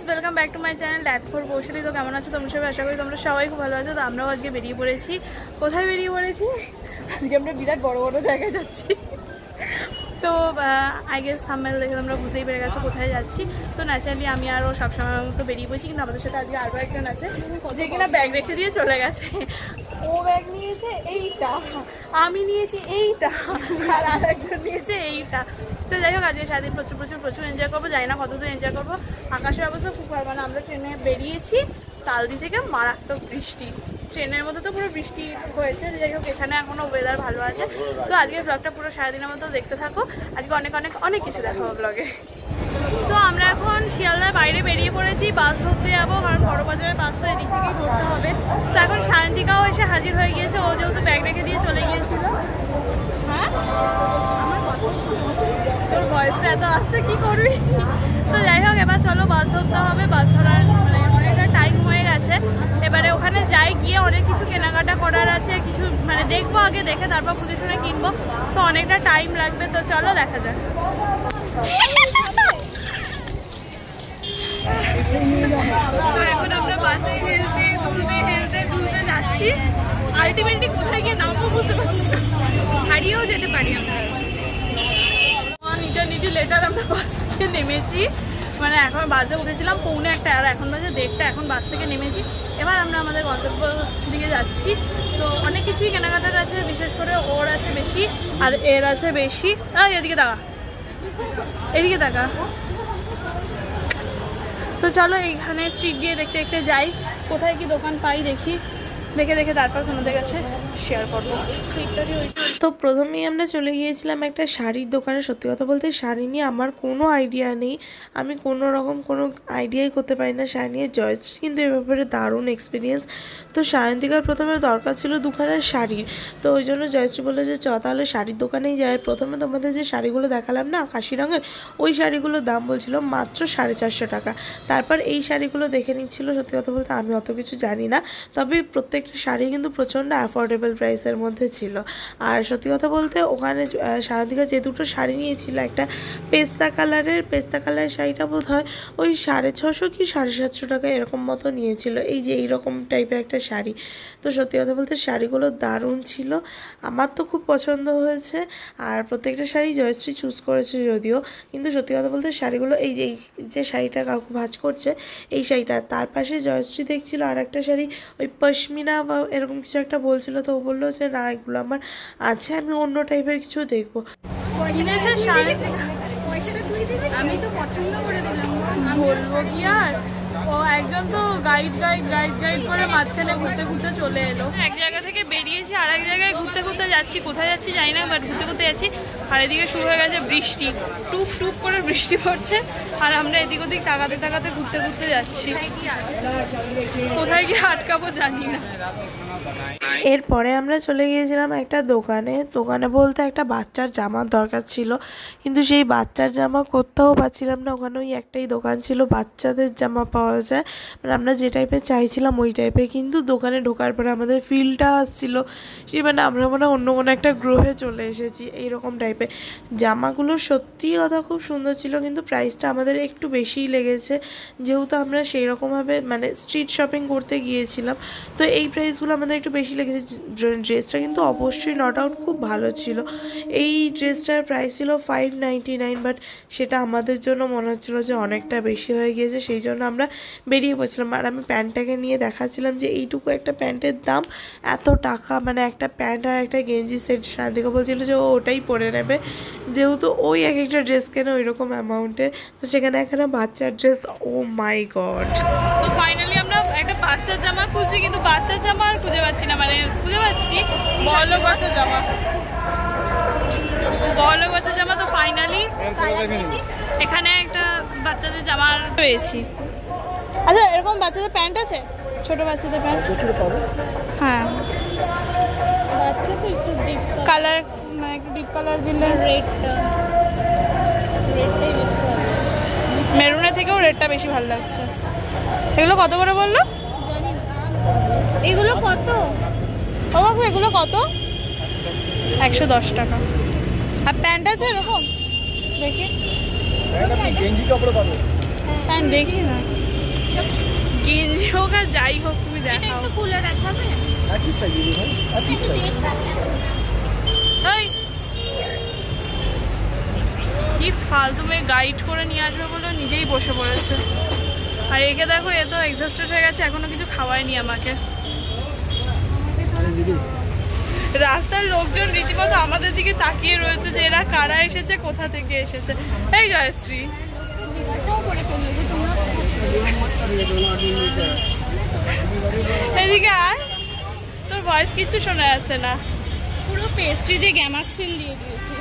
Guys, welcome back to my channel that for কৌশলী। তো কেমন আছো তোমরা সবাই? আশা করি তোমরা সবাই খুব ভালো আছো। তো আমরাও আজকে বেরিয়ে পড়েছি। কোথায় বেরিয়ে পড়েছি? আজকে আমরা বিরাট বড় বড় জায়গায় যাচ্ছি। তো আই গেস থাম্বনেল দেখে তোমরা বুঝতেই পেরে গেছো কোথায় যাচ্ছি। তো ন্যাচারালি আমি আরও সবসময় মতো বেরিয়ে পড়েছি, কিন্তু আমাদের সাথে আজকে আরও একজন আছে যে কিনা ব্যাগ রেখে দিয়ে চলে গেছে। ও ব্যাগ নিয়েছে এইটা, আমি নিয়েছি এইটা, আর আরেকজন নিয়েছে এইটা। তো যাই হোক, আজকে সারাদিন প্রচুর প্রচুর প্রচুর এনজয় করবো। জানি না কতদূর এনজয় করবো। আকাশের অবস্থা খুব ভালো, মানে আমরা ট্রেনে বেরিয়েছি তালদি থেকে, মারাত্মক বৃষ্টি। ট্রেনের মধ্যে তো পুরো বৃষ্টি হয়েছে। যাই হোক, এখানে এখনও ওয়েদার ভালো আছে। তো আজকের ব্লগটা পুরো সারাদিনের মতো দেখতে থাকো। আজকে অনেক অনেক অনেক কিছু দেখাবো ব্লগে। তো আমরা এখন শিয়ালদার বাইরে বেরিয়ে পড়েছি, বাস ধরতে যাবো, কারণ বড়বাজারের বাস তো এদিক থেকেই ধরতে হবে। তো এখন সায়ন্তিকাও এসে হাজির হয়ে গিয়েছে। ও যেহেতু ব্যাগ রেখে দিয়ে চলে গিয়েছিল। হ্যাঁ, তোর ভয়েসটা এত আসতে কি করবি? তো যাই হোক, এবার চলো বাস ধরতে হবে। বাস ধরার মানে অনেকটা টাইম হয়ে গেছে। এবারে ওখানে যাই, গিয়ে অনেক কিছু কেনাকাটা করার আছে, কিছু মানে দেখবো, আগে দেখে তারপর বুঝে শুনে কিনবো। তো অনেকটা টাইম লাগবে। তো চলো দেখা যাক। তো এখন আমরা বাসে হেলতে দুলতে যাচ্ছি। আলটিমেটলি কোথায় গিয়ে নামবো বুঝতে পারছি না। হারিয়েও যেতে পারি আমরা। নিচে লেটার আমরা বাস থেকে নেমেছি, মানে এখন বাসে উঠেছিলাম 1:45 আর এখন বাজে 1:30। এখন বাস থেকে নেমেছি। এবার আমরা আমাদের গন্তব্য দিকে যাচ্ছি। তো অনেক কিছুই কেনাকাটার আছে, বিশেষ করে ওর আছে বেশি আর এর আছে বেশি। এদিকে দেখা, এদিকে দেখা। তো চলো এইখানে স্ট্রিট দিয়ে দেখতে দেখতে যাই, কোথায় কি দোকান পাই দেখি, দেখে দেখে তারপর তোমাদের কাছে শেয়ার করবো। তো প্রথমেই আমরা চলে গিয়েছিলাম একটা শাড়ির দোকানে। সত্যি কথা বলতে শাড়ি নিয়ে আমার কোনো আইডিয়া নেই, আমি কোনো রকম কোনো আইডিয়াই করতে পারি না শাড়ি নিয়ে। জয়শ্রী কিন্তু এ ব্যাপারে দারুণ এক্সপিরিয়েন্স। তো সায়ন্তিকার প্রথমে দরকার ছিল দুখানার শাড়ির, তো ওই জন্য জয়শ্রী বললো যে তাহলে শাড়ির দোকানেই যায়। প্রথমে তোমাদের যে শাড়িগুলো দেখালাম না আকাশি রঙের, ওই শাড়িগুলোর দাম বলছিল মাত্র 450 টাকা। তারপর এই শাড়িগুলো দেখে নিচ্ছিল। সত্যি কথা বলতে আমি অত কিছু জানি না, তবে প্রত্যেকটা শাড়ি কিন্তু প্রচণ্ড অ্যাফোর্ডেবল প্রাইসের মধ্যে ছিল। আর সত্যি কথা বলতে ওখানে সায়ন্তিকা যে দুটো শাড়ি নিয়েছিল, একটা পেস্তা কালারের শাড়িটা বোধ হয় ওই 650 কি 750 টাকা এরকম মতো নিয়েছিল, এই যে এইরকম টাইপের একটা শাড়ি। তো সত্যি কথা বলতে শাড়িগুলো দারুণ ছিল, আমার তো খুব পছন্দ হয়েছে। আর প্রত্যেকটা শাড়ি জয়শ্রী চুজ করেছে যদিও, কিন্তু সত্যি কথা বলতে শাড়িগুলো এই যে শাড়িটা কাকু ভাঁজ করছে এই শাড়িটা, তার পাশে জয়শ্রী দেখছিল আর একটা শাড়ি ওই পশমিনা বা এরকম কিছু একটা বলছিল। তো ও বললো যে না এগুলো আমার আছে, আমি অন্য টাইপের কিছু দেখবো। আমি তো পছন্দ করে দিলাম, বলবো কি আর। ও একজন তো গাইড করে মাঝখানে ঘুরতে ঘুরতে চলে এলো। এক জায়গা থেকে বেরিয়েছি আর এক জায়গায় ঘুরতে ঘুরতে যাচ্ছি, কোথায় যাচ্ছি জানি না, বাট ঘুরতে ঘুরতে যাচ্ছি। আর এদিকে শুরু হয়ে গেছে বৃষ্টি, টুপ টুপ করে বৃষ্টি পড়ছে, আর আমরা এদিক ওদিক তাকাতে তাকাতে ঘুরতে ঘুরতে যাচ্ছি। কোথায় গিয়ে আটকাবো জানি না। এরপরে আমরা চলে গিয়েছিলাম একটা দোকানে বলতে একটা বাচ্চার জামার দরকার ছিল, কিন্তু সেই বাচ্চার জামা কোথাও পাচ্ছিলাম না। ওখানে ওই একটাই দোকান ছিল বাচ্চাদের জামা পাওয়া যায়, মানে আমরা যে টাইপের চাইছিলাম ওই টাইপের। কিন্তু দোকানে ঢোকার পরে আমাদের ফিলটা আসছিল সেই মানে আমরা মনে হয় অন্য কোনো একটা গ্রহে চলে এসেছি, এইরকম টাইপের। জামাগুলো সত্যি কথা খুব সুন্দর ছিল, কিন্তু প্রাইসটা আমাদের একটু বেশিই লেগেছে, যেহেতু আমরা সেই রকমভাবে মানে স্ট্রিট শপিং করতে গিয়েছিলাম। তো এই প্রাইসগুলো আমাদের একটু বেশি লেগেছে। ড্রেসটা কিন্তু অবশ্যই নট আউট খুব ভালো ছিল। এই ড্রেসটার প্রাইস ছিল 599, বাট সেটা আমাদের জন্য মনে হচ্ছিলো যে অনেকটা বেশি হয়ে গিয়েছে, সেই জন্য আমরা বেরিয়ে পড়ছিলাম। আর আমি প্যান্টটাকে নিয়ে দেখাচ্ছিলাম যে এইটুকু একটা প্যান্টের দাম এত টাকা, মানে একটা প্যান্ট আর একটা গেঞ্জি সেট। শান্তিকা বলছিল যে ও ওটাই পরে নেবে, যেহেতু ওই এক একটা ড্রেস কেনে ওই রকম অ্যামাউন্টের। তো সেখানে এখানে বাচ্চার ড্রেস, ও মাই গড। তো ফাইনালি আমরা একটা বাচ্চার জামা খুঁজছি, কিন্তু বাচ্চার জামা আর খুঁজে পাচ্ছি না, মানে খুঁজে পাচ্ছি বড়লোক বাচ্চার জামা, তো ফাইনালি এখানে একটা বাচ্চাদের জামা পেয়েছি। আচ্ছা, এরকম বাচ্চাদের প্যান্ট আছে, ছোট বাচ্চাদের প্যান্ট? হ্যাঁ, কালার মানে একটু ডিপ কালার দিলে, মেরুনের থেকেও রেডটা বেশি ভালো লাগছে। এগুলো কত করে বললো? এগুলো কত ও বাবু, এগুলো কত? 110 টাকা। আর প্যান্ট আছে এরকম? দেখি প্যান্ট, দেখি না গেঞ্জি হোক আর যাই হোক তুমি দেখাও। খুলে দেখাবে কি ফালতু মেয়ে গাইড করে নিয়ে আসবে বলে নিজেই বসে পড়েছে। আর একে দেখো, এ তো এক্সস্টেড হয়ে গেছে, এখনো কিছু খাওয়ায়নি আমাকে। রাস্তার লোকজন রীতিমতো আমাদের দিকে তাকিয়ে রয়েছে যে এরা কারা এসেছে, কোথা থেকে এসেছে। এই জয়শ্রী, এদিকে আয়, তোর ভয়েস কিচ্ছু শোনা যাচ্ছে না। পুরো পেস্ট্রি দিয়ে গ্যামাক্সিন দিয়ে দিয়েছি।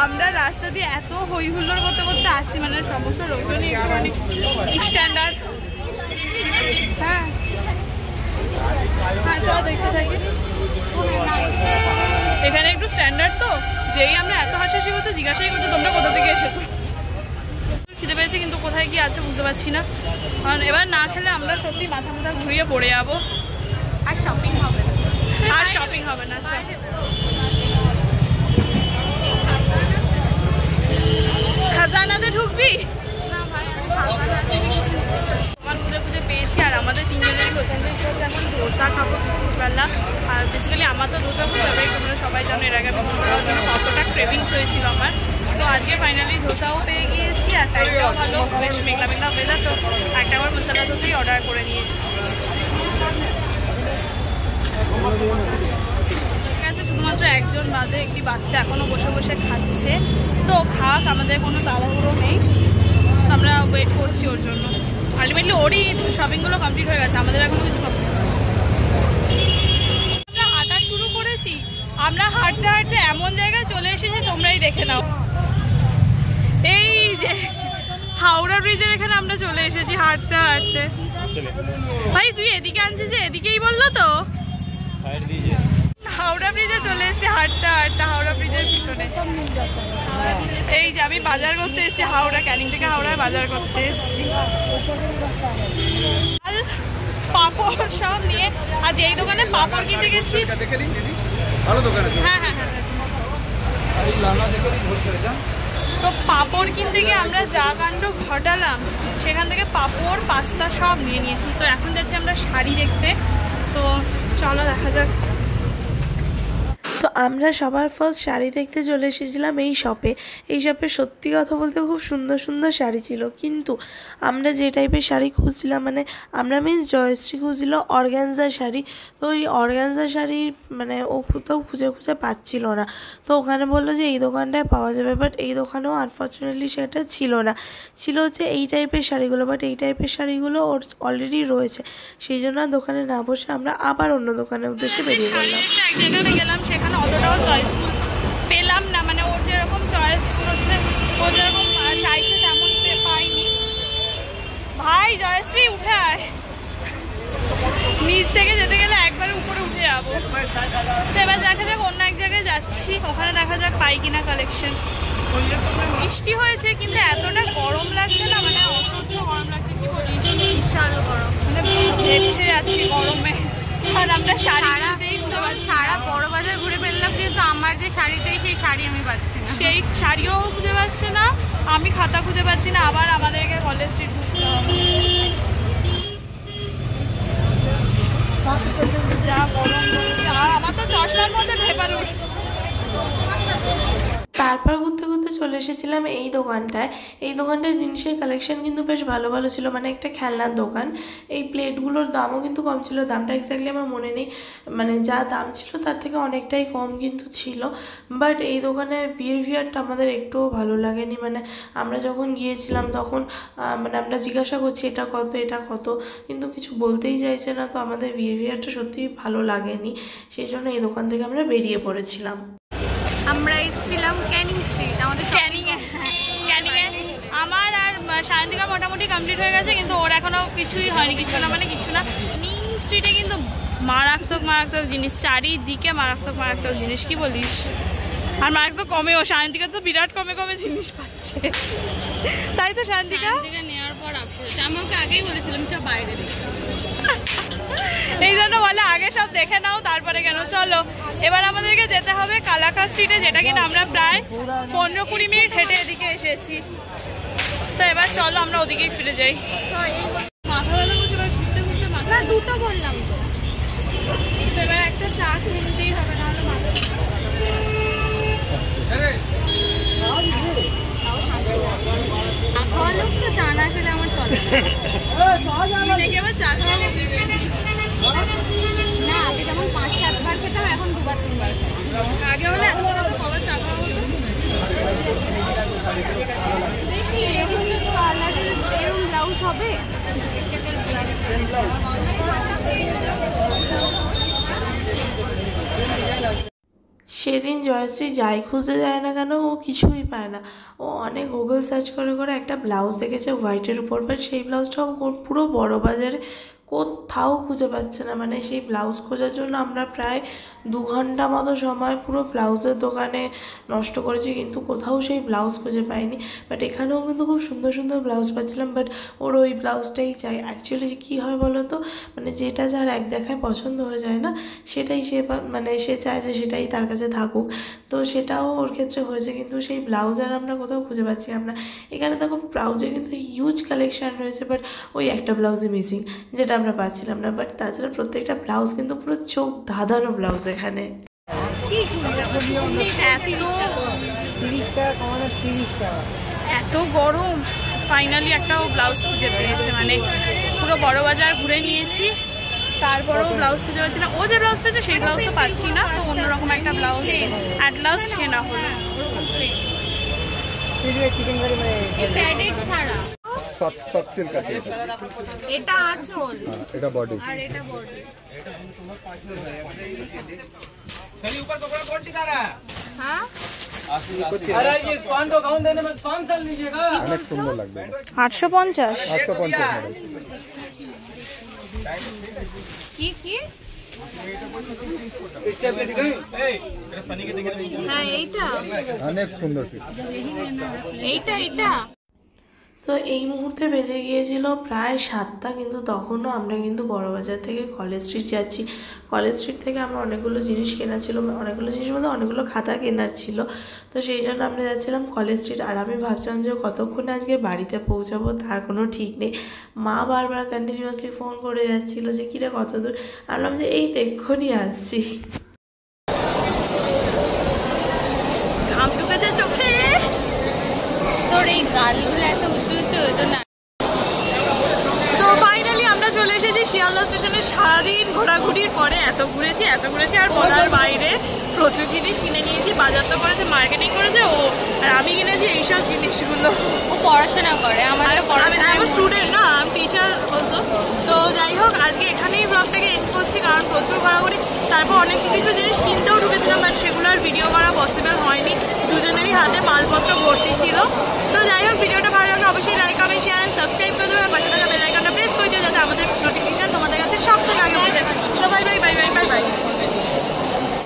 আমরা রাস্তা দিয়ে এত হই হুল্লোড় করতে করতে আসছি, মানে সমস্ত লোকজনই একটুখানি স্ট্যান্ডার্ড। হ্যাঁ হ্যাঁ, চল দেখতে থাকি। এখানে একটু স্ট্যান্ডার্ড তো, যেই আমরা এত হাসাহাসি করছে জিজ্ঞাসাই করছে তোমরা কোথা থেকে এসেছো। খিদে পেয়েছে কিন্তু কোথায় কি আছে বুঝতে পারছি না, কারণ এবার না খেলে আমরা সত্যি মাথা মাথা ঘুরিয়ে পড়ে যাবো। আর শপিং হবে না, আর শপিং হবে না। খাজানাতে ঢুকবি না ভাই, আমি দোকান খুঁজে খুঁজে পেয়েছি। আর আমাদের তিনজনেরই পছন্দ হচ্ছে এখন ধোসা খাবো দুপুরবেলা। আর বেসিক্যালি আমার তো ধোসা খুব ফেভারিট, তোমরা সবাই জানো এর আগে ধোসা খাওয়ার জন্য কতটা ক্রেভিংস হয়েছিল আমার। তো আজকে ফাইনালি ধোসাও পেয়ে গিয়েছি, আর টাইমটাও ভালো, বেশ মেঘলা মেঘলা ওয়েদার, তো একটা আবার মশলা ধোসাই অর্ডার করে নিয়েছি। ঠিক আছে, শুধুমাত্র একজন বাদে একটি বাচ্চা এখনও বসে বসে খাচ্ছে, তো খাক, আমাদের কোনো তাড়াহুড়ো নেই, আমরা ওয়েট করছি ওর জন্য। আলটিমেটলি ওরই শপিংগুলো কমপ্লিট হয়ে গেছে, আমাদের এখনো কিছু কমপ্লিট। আমরা হাঁটা শুরু করেছি, আমরা হাঁটতে হাঁটতে এমন জায়গায় চলে এসেছি তোমরাই দেখে নাও। এই যে হাওড়া ব্রিজের এখানে আমরা চলে এসেছি হাঁটতে হাঁটতে। ভাই তুই এদিকে আনছিস যে, এদিকেই বললো তো। হাওড়া ব্রিজে চলে এসেছি হাঁটতে হাঁটতে, হাওড়া ব্রিজের পিছনে। এই যে আমি বাজার করতে এসেছি, হাওড়া ক্যানিং থেকে হাওড়ায় বাজার করতে এসেছি। পাপড় সব নিয়ে, আজ এই দোকানে পাপড় কিনতে গেছি। হ্যাঁ হ্যাঁ হ্যাঁ, তো পাপড় কিনতে গিয়ে আমরা যা কাণ্ড ঘটালাম, সেখান থেকে পাপড় পাস্তা সব নিয়ে নিয়েছি। তো এখন যাচ্ছি আমরা শাড়ি দেখতে, তো চলো দেখা যাক। তো আমরা সবার ফার্স্ট শাড়ি দেখতে চলে এসেছিলাম এই শপে। এই শপে সত্যি কথা বলতে খুব সুন্দর সুন্দর শাড়ি ছিল, কিন্তু আমরা যে টাইপের শাড়ি খুঁজছিলাম, মানে আমরা মিন্স জয়শ্রী খুঁজছিল অর্গ্যানজা শাড়ি। তো ওই অর্গ্যানজা শাড়ি মানে ও কোথাও খুঁজে খুঁজে পাচ্ছিল না, তো ওখানে বললো যে এই দোকানটায় পাওয়া যাবে, বাট এই দোকানেও আনফর্চুনেটলি সেটা ছিল না। ছিল হচ্ছে এই টাইপের শাড়িগুলো, বাট এই টাইপের শাড়িগুলো ওর অলরেডি রয়েছে, সেই জন্য দোকানে না বসে আমরা আবার অন্য দোকানের উদ্দেশ্যে বেরিয়ে পড়লাম। এক জায়গায় গেলাম, সেখানে অতটাও চয়েসফুল পেলাম না, মানে ওর যেরকম চয়েস হচ্ছে, ও যেরকম চাইছে তেমন পাইনি। ভাই জয়শ্রী উঠে আয়, নিচ থেকে যেতে গেলে একবারে উপরে উঠে যাবো। তো এবার দেখা যাক, অন্য এক জায়গায় যাচ্ছি, ওখানে দেখা যাক পাই কিনা কালেকশন। বৃষ্টি হয়েছে কিন্তু এতটা গরম লাগছে না, মানে অসহ্য গরম লাগছে, কি বলিস, বিশাল গরম, মানে ভেসে যাচ্ছি গরমে। আর আমরা সারা বড় বাজার ঘুরে ফেললাম, কিন্তু আমার যে শাড়িটাই সেই শাড়ি আমি পাচ্ছি না, সেই শাড়িও খুঁজে পাচ্ছি না, আমি খাতা খুঁজে পাচ্ছি না, আবার আমাদেরকে কলেজ স্ট্রিট ঢুকতে হবে। যা গরম পড়েছে, আর আমার তো চশমার মধ্যে ভেপার উঠছে। তারপর ঘুরতে ঘুরতে চলে এসেছিলাম এই দোকানটায়। এই দোকানটায় জিনিসের কালেকশন কিন্তু বেশ ভালো ভালো ছিল, মানে একটা খেলনার দোকান। এই প্লেটগুলোর দামও কিন্তু কম ছিল, দামটা এক্স্যাক্টলি আমার মনে নেই, মানে যা দাম ছিল তার থেকে অনেকটাই কম কিন্তু ছিল। বাট এই দোকানের বিহেভিয়ারটা আমাদের একটুও ভালো লাগেনি, মানে আমরা যখন গিয়েছিলাম তখন মানে আমরা জিজ্ঞাসা করছি এটা কত এটা কত, কিন্তু কিছু বলতেই চাইছে না, তো আমাদের বিহেভিয়ারটা সত্যিই ভালো লাগেনি, সেই জন্য এই দোকান থেকে আমরা বেরিয়ে পড়েছিলাম। আমরা এসেছিলাম ক্যানিং স্ট্রিট, আমাদের ক্যানিংয়ে আমার আর সায়ন্তিকা মোটামুটি কমপ্লিট হয়ে গেছে, কিন্তু ওর এখনো কিছুই হয়নি, কিছু না মানে কিছু না। ক্যানিং স্ট্রিটে কিন্তু মারাত্মক মারাত্মক জিনিস, চারিদিকে মারাত্মক মারাত্মক জিনিস, কি বলিস। আর মারাত্মক কমেও, সায়ন্তিকা তো বিরাট কমে কমে জিনিস পাচ্ছে, তাই তো সায়ন্তিকা নেওয়ার পর আফসোস, আমি ওকে আগেই বলেছিলাম এটা বাইরে দেখি, এই জন্য বলে আগে সব দেখে নাও তারপরে কেন। চলো এবার আমাদেরকে যেতে হবে কালাকা স্ট্রিটে, যেটা কিনা আমরা প্রায় 15-20 মিনিট হেঁটে এদিকে এসেছি। তো এবার চলো আমরা ওদিকেই ফিরে যাই। মাথা ব্যথা করছে, দুটো বললাম তো। এবার একটা চা খেয়ে নিতেই হবে, নাহলে ভালো খাওয়া লোক তো চা না খেলে আমার চলে এবার চা খাওয়া না। আগে যেমন 5-7 বার খেতাম, এখন 2-3 বার খাই। আগে হলে এত কবে চা খাওয়া হতো। দেখি এরকম ব্লাউজ হবে। সেদিন জয়শ্রী যাই খুঁজতে যায় না কেন ও কিছুই পায় না। ও অনেক গুগল সার্চ করে করে একটা ব্লাউজ দেখেছে হোয়াইটের উপর, বাট সেই ব্লাউজটাও পুরো বড় বাজারে কোথাও খুঁজে পাচ্ছে না। মানে সেই ব্লাউজ খোঁজার জন্য আমরা প্রায় 2 ঘন্টা মতো সময় পুরো ব্লাউজের দোকানে নষ্ট করেছি, কিন্তু কোথাও সেই ব্লাউজ খুঁজে পাইনি। বাট এখানেও কিন্তু খুব সুন্দর সুন্দর ব্লাউজ পাচ্ছিলাম, বাট ওর ওই ব্লাউজটাই চাই। অ্যাকচুয়ালি কী হয় বলো তো, মানে যেটা যার এক দেখায় পছন্দ হয়ে যায় না, সেটাই সে চায় যে সেটাই তার কাছে থাকুক। তো সেটাও ওর ক্ষেত্রে হয়েছে, কিন্তু সেই ব্লাউজ আর আমরা কোথাও খুঁজে পাচ্ছি আমরা। এখানে দেখো ব্লাউজে কিন্তু হিউজ কালেকশান রয়েছে, বাট ওই একটা ব্লাউজই মিসিং, যেটা আমরা পাচ্ছিলাম না। বাট তাছাড়া প্রত্যেকটা ব্লাউজ কিন্তু পুরো চোখ ধাঁধানো ব্লাউজ এখানে। এত গরম, ফাইনালি একটা ব্লাউজ খুঁজে পেয়েছে। মানে পুরো বড় বাজার ঘুরে নিয়েছি, তারপরেও ব্লাউজ খুঁজে পাচ্ছি না। ও যে ব্লাউজ পেয়েছে সেই ব্লাউজ তো পাচ্ছি না, তো অন্যরকম একটা ব্লাউজ অ্যাট লাস্ট কেনা হলো। এটা আঁচল, এটা বডি, আর এটা বডি। हाँ? অনেক সুন্দর লাগবে। 850 850 কি কি? হ্যাঁ এইটা অনেক সুন্দর। এইটা এইটা তো এই মুহূর্তে বেজে গিয়েছিল প্রায় 7টা, কিন্তু তখনও আমরা কিন্তু বড়বাজার থেকে কলেজ স্ট্রিট যাচ্ছি। কলেজ স্ট্রিট থেকে আমরা অনেকগুলো জিনিস কেনা ছিল, অনেকগুলো জিনিস বলতে অনেকগুলো খাতা কেনার ছিল। তো সেই জন্য আমরা যাচ্ছিলাম কলেজ স্ট্রিট। আর আমি ভাবছিলাম যে কতক্ষণে আজকে বাড়িতে পৌঁছাবো তার কোনো ঠিক নেই। মা বারবার কন্টিনিউয়াসলি ফোন করে যাচ্ছিলো যে কিরে কত দূর। বললাম যে এই তো এক্ষুনি আসছি। ঘাম ঢুকেছে চোখে। তোর এই গালগুলো এত উঁচু উঁচু তো না। তো ফাইনালি আমরা চলে এসেছি শিয়ালদা স্টেশনে। সারাদিন ঘোরাঘুরির পরে এত ঘুরেছি আর বলার বাইরে প্রচুর জিনিস কিনে নিয়েছি। বাজার তো করেছে, মার্কেটিং করেছে ও, আর আমি কিনেছি এইসব জিনিসগুলো। ও পড়াশোনা করে, আমাদের আমি স্টুডেন্ট না, আমি টিচার অলসো। তো যাই হোক, আজকে এখানেই ব্লগটাকে এন্ড করছি, কারণ প্রচুর ঘোরাঘুরি। তারপর অনেক কিছু জিনিস কিনতেও ঢুকেছিলাম, বাট সেগুলো আর ভিডিও করা পসিবল হয়নি। দুজনেরই হাতে মালপত্র ভর্তি ছিল। তো যাই হোক, ভিডিওটা